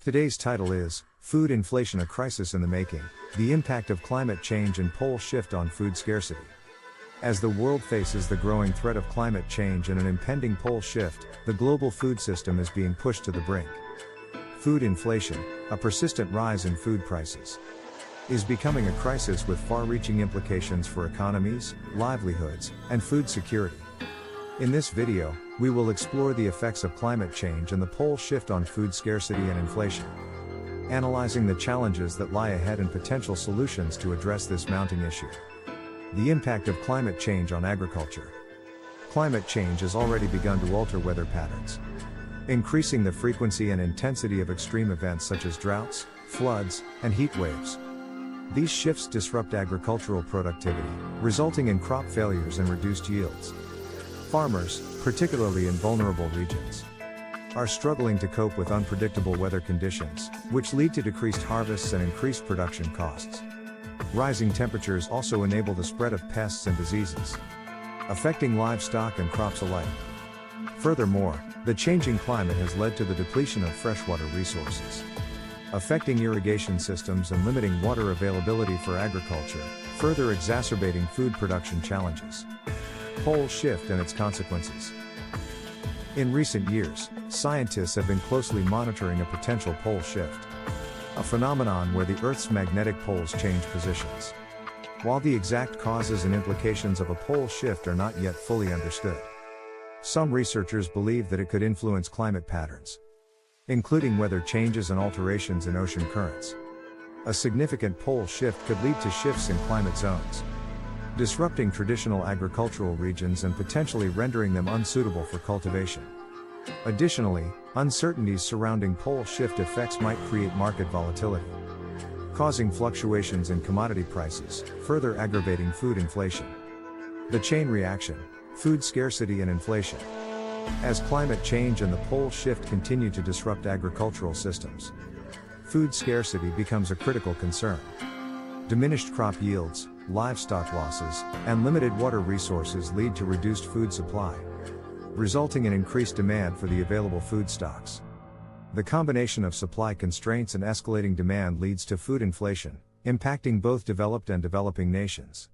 Today's title is, Food Inflation: A Crisis in the Making, the Impact of Climate Change and Pole Shift on Food Scarcity. As the world faces the growing threat of climate change and an impending pole shift, the global food system is being pushed to the brink. Food inflation, a persistent rise in food prices, is becoming a crisis with far-reaching implications for economies, livelihoods, and food security. In this video, we will explore the effects of climate change and the pole shift on food scarcity and inflation, analyzing the challenges that lie ahead and potential solutions to address this mounting issue. The impact of climate change on agriculture. Climate change has already begun to alter weather patterns, increasing the frequency and intensity of extreme events such as droughts, floods, and heat waves. These shifts disrupt agricultural productivity, resulting in crop failures and reduced yields. Farmers, particularly in vulnerable regions, are struggling to cope with unpredictable weather conditions, which lead to decreased harvests and increased production costs. Rising temperatures also enable the spread of pests and diseases, affecting livestock and crops alike. Furthermore, the changing climate has led to the depletion of freshwater resources, affecting irrigation systems and limiting water availability for agriculture, further exacerbating food production challenges. Pole shift and its consequences. In recent years, scientists have been closely monitoring a potential pole shift, a phenomenon where the Earth's magnetic poles change positions. While the exact causes and implications of a pole shift are not yet fully understood, some researchers believe that it could influence climate patterns, including weather changes and alterations in ocean currents. A significant pole shift could lead to shifts in climate zones, disrupting traditional agricultural regions and potentially rendering them unsuitable for cultivation. Additionally, uncertainties surrounding pole shift effects might create market volatility, causing fluctuations in commodity prices, further aggravating food inflation. The chain reaction: food scarcity and inflation. As climate change and the pole shift continue to disrupt agricultural systems, food scarcity becomes a critical concern. Diminished crop yields, livestock losses, and limited water resources lead to reduced food supply, resulting in increased demand for the available food stocks. The combination of supply constraints and escalating demand leads to food inflation, impacting both developed and developing nations.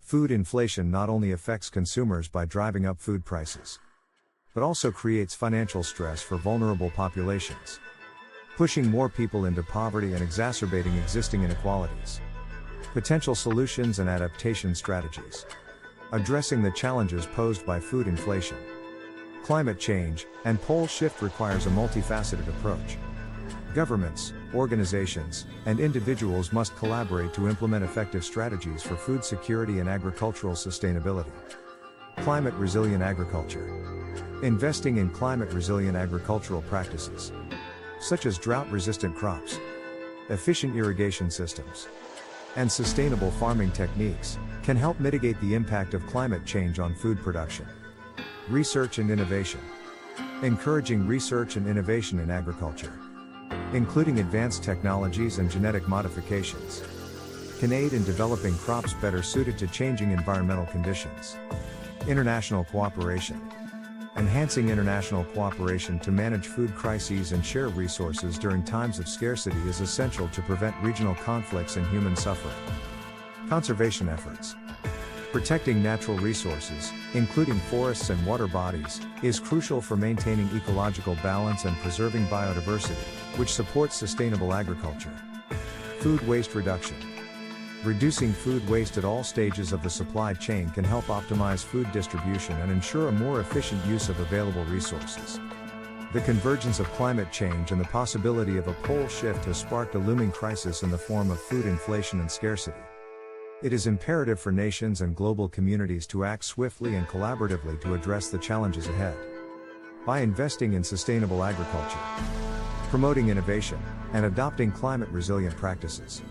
Food inflation not only affects consumers by driving up food prices, but also creates financial stress for vulnerable populations, pushing more people into poverty and exacerbating existing inequalities. Potential solutions and adaptation strategies. Addressing the challenges posed by food inflation, climate change, and pole shift requires a multifaceted approach. Governments, organizations, and individuals must collaborate to implement effective strategies for food security and agricultural sustainability. Climate-resilient agriculture. Investing in climate-resilient agricultural practices, such as drought-resistant crops, efficient irrigation systems, and sustainable farming techniques, can help mitigate the impact of climate change on food production. Research and innovation. Encouraging research and innovation in agriculture, including advanced technologies and genetic modifications, can aid in developing crops better suited to changing environmental conditions. International cooperation. Enhancing international cooperation to manage food crises and share resources during times of scarcity is essential to prevent regional conflicts and human suffering. Conservation efforts. Protecting natural resources, including forests and water bodies, is crucial for maintaining ecological balance and preserving biodiversity, which supports sustainable agriculture. Food waste reduction. Reducing food waste at all stages of the supply chain can help optimize food distribution and ensure a more efficient use of available resources. The convergence of climate change and the possibility of a pole shift has sparked a looming crisis in the form of food inflation and scarcity. It is imperative for nations and global communities to act swiftly and collaboratively to address the challenges ahead. By investing in sustainable agriculture, promoting innovation, and adopting climate-resilient practices,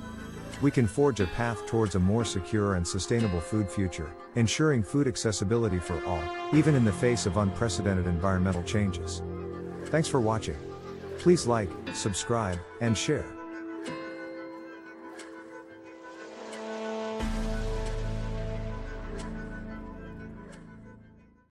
we can forge a path towards a more secure and sustainable food future, ensuring food accessibility for all, even in the face of unprecedented environmental changes. Thanks for watching. Please like, subscribe, and share.